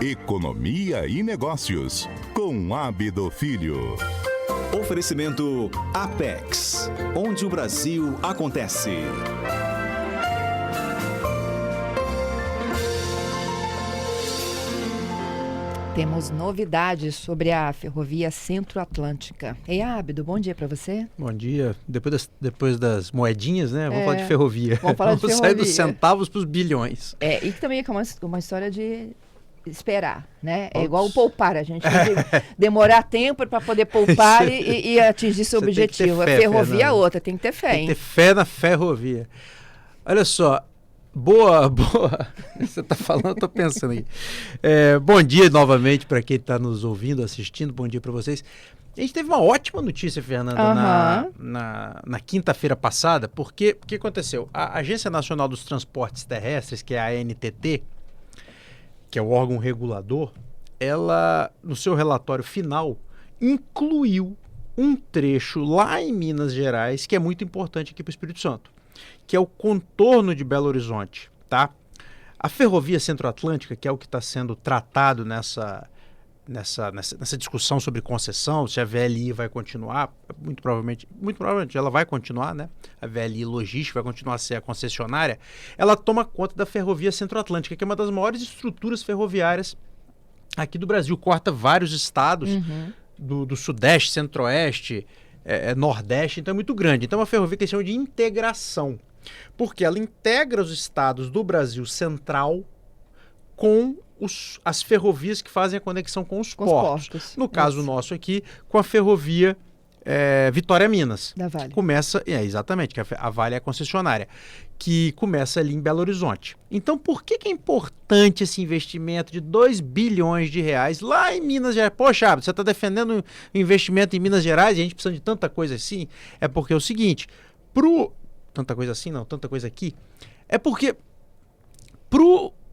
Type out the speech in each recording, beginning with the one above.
Economia e Negócios, com Ábido Filho. Oferecimento Apex, onde o Brasil acontece. Temos novidades sobre a Ferrovia Centro-Atlântica. Ei, Ábido, bom dia para você. Bom dia. Depois das moedinhas, né? Vamos falar de ferrovia. Vamos falar de ferrovia. Sair dos centavos para os bilhões. E que também é uma história de esperar, né? É igual o poupar. A gente tem que demorar tempo para poder poupar e atingir seu objetivo. Fé, a ferrovia Fernanda. é outra, tem que ter fé, Tem hein? que ter fé na ferrovia. Olha só. Boa. Você está falando, eu estou pensando aqui. Bom dia novamente para quem está nos ouvindo, assistindo. Bom dia para vocês. A gente teve uma ótima notícia, Fernanda, na quinta-feira passada, porque o que aconteceu? A Agência Nacional dos Transportes Terrestres, que é a ANTT, que é o órgão regulador, ela, no seu relatório final, incluiu um trecho lá em Minas Gerais, que é muito importante aqui para o Espírito Santo, que é o contorno de Belo Horizonte, tá? A Ferrovia Centro-Atlântica, que é o que está sendo tratado nessa discussão sobre concessão, se a VLI vai continuar, muito provavelmente ela vai continuar, né? A VLI Logística vai continuar a ser a concessionária. Ela toma conta da Ferrovia Centro-Atlântica, que é uma das maiores estruturas ferroviárias aqui do Brasil. Corta vários estados do Sudeste, Centro-Oeste, Nordeste, então é muito grande. Então é uma ferrovia que eles chamam de integração, porque ela integra os estados do Brasil Central com as ferrovias que fazem a conexão com os portos. No caso nosso aqui, com a ferrovia Vitória Minas. Da Vale. Começa, exatamente, que a Vale é a concessionária, que começa ali em Belo Horizonte. Então, por que é importante esse investimento de 2 bilhões de reais lá em Minas Gerais? Poxa, você está defendendo o investimento em Minas Gerais e a gente precisa de tanta coisa assim? É porque é o seguinte, tanta coisa assim não, tanta coisa aqui, é porque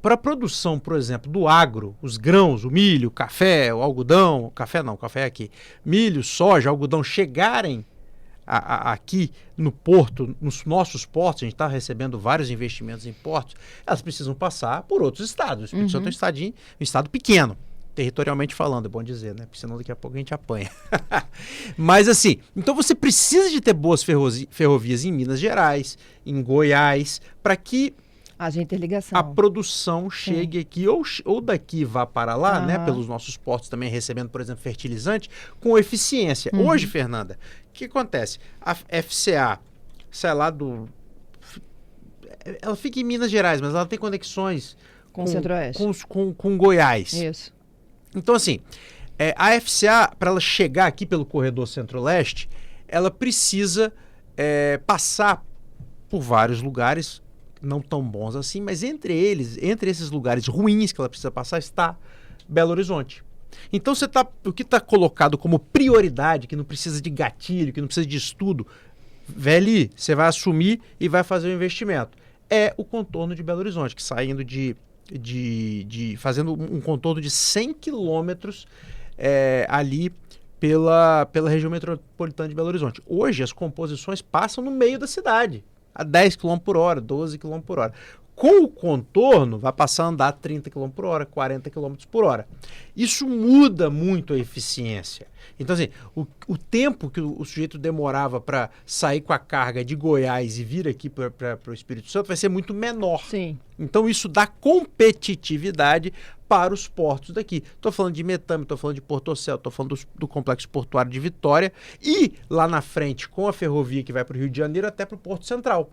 para a produção, por exemplo, do agro, os grãos, o milho, o café, o algodão, café é aqui, milho, soja, algodão chegarem aqui no porto, nos nossos portos, a gente está recebendo vários investimentos em portos, elas precisam passar por outros estados. O Espírito Santo é um estado pequeno, territorialmente falando, é bom dizer, né? Porque senão daqui a pouco a gente apanha. Mas assim, então você precisa de ter boas ferrovias em Minas Gerais, em Goiás, para que haja interligação. A produção chegue aqui, ou daqui vá para lá, né? Pelos nossos portos também recebendo, por exemplo, fertilizante, com eficiência. Hoje, Fernanda, o que acontece? A FCA sai lá ela fica em Minas Gerais, mas ela tem conexões com o Centro-Oeste. Com Goiás. Isso. Então, assim, a FCA, para ela chegar aqui pelo corredor Centro-Leste, ela precisa passar por vários lugares não tão bons assim, mas entre esses lugares ruins que ela precisa passar, está Belo Horizonte. Então o que está colocado como prioridade, que não precisa de gatilho, que não precisa de estudo, VLI, você vai assumir e vai fazer o investimento. É o contorno de Belo Horizonte, que saindo fazendo um contorno de 100 quilômetros ali pela região metropolitana de Belo Horizonte. Hoje as composições passam no meio da cidade, a 10 km por hora, 12 km por hora. Com o contorno, vai passar a andar 30 km por hora, 40 km por hora. Isso muda muito a eficiência. Então, assim, o tempo que o sujeito demorava para sair com a carga de Goiás e vir aqui para o Espírito Santo vai ser muito menor. Sim. Então, isso dá competitividade para os portos daqui. Estou falando de Metame, estou falando de Porto Ocel, estou falando do Complexo Portuário de Vitória e lá na frente com a ferrovia que vai para o Rio de Janeiro até para o Porto Central,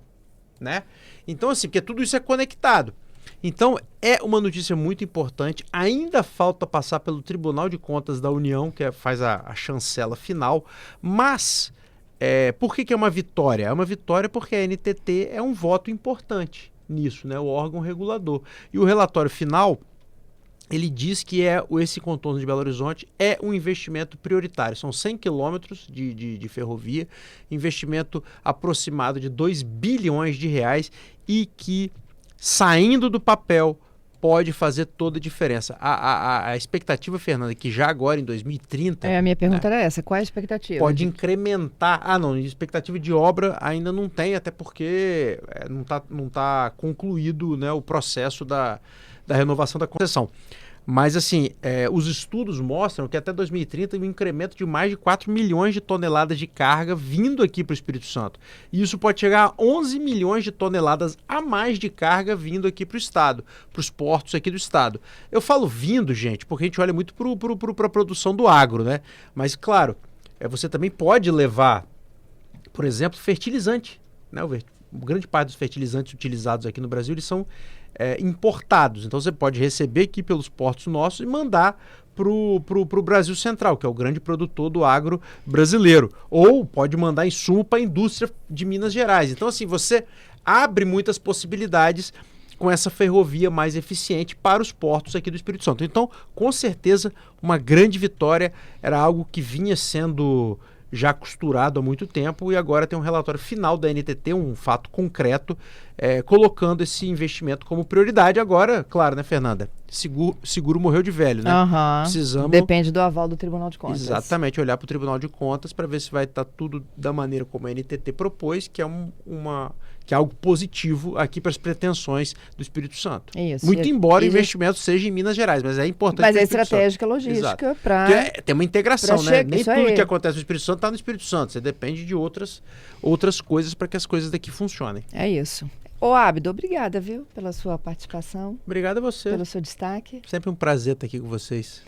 né? Então, assim, porque tudo isso é conectado. Então, é uma notícia muito importante. Ainda falta passar pelo Tribunal de Contas da União, que faz a chancela final, mas por que é uma vitória? É uma vitória porque a ANTT é um voto importante nisso, né? O órgão regulador. E o relatório final, ele diz que esse contorno de Belo Horizonte é um investimento prioritário. São 100 quilômetros de ferrovia, investimento aproximado de 2 bilhões de reais e que, saindo do papel, pode fazer toda a diferença. A expectativa, Fernanda, é que já agora em 2030... a minha pergunta era essa, qual é a expectativa? Pode incrementar... não, expectativa de obra ainda não tem, até porque não tá concluído, né, o processo da renovação da concessão. Mas, assim, os estudos mostram que até 2030 um incremento de mais de 4 milhões de toneladas de carga vindo aqui para o Espírito Santo. E isso pode chegar a 11 milhões de toneladas a mais de carga vindo aqui para o estado, para os portos aqui do estado. Eu falo vindo, gente, porque a gente olha muito para a produção do agro, né? Mas, claro, você também pode levar, por exemplo, fertilizante, né? Grande parte dos fertilizantes utilizados aqui no Brasil, eles são importados. Então você pode receber aqui pelos portos nossos e mandar para o Brasil Central, que é o grande produtor do agro brasileiro. Ou pode mandar insumo para a indústria de Minas Gerais. Então, assim, você abre muitas possibilidades com essa ferrovia mais eficiente para os portos aqui do Espírito Santo. Então, com certeza, uma grande vitória. Era algo que vinha sendo já costurado há muito tempo e agora tem um relatório final da NTT, um fato concreto, colocando esse investimento como prioridade. Agora, claro, né, Fernanda? Seguro morreu de velho, né? Precisamos... Depende do aval do Tribunal de Contas. Exatamente, olhar para o Tribunal de Contas para ver se vai estar tudo da maneira como a NTT propôs, que é que é algo positivo aqui para as pretensões do Espírito Santo. Isso. Muito embora o investimento seja em Minas Gerais, mas é importante. Mas é estratégica logística para... Tem uma integração, né? Nem tudo que acontece no Espírito Santo está no Espírito Santo. Você depende de outras coisas para que as coisas daqui funcionem. É isso. Ô, Ábido, obrigada, viu, pela sua participação. Obrigado a você. Pelo seu destaque. Sempre um prazer estar aqui com vocês.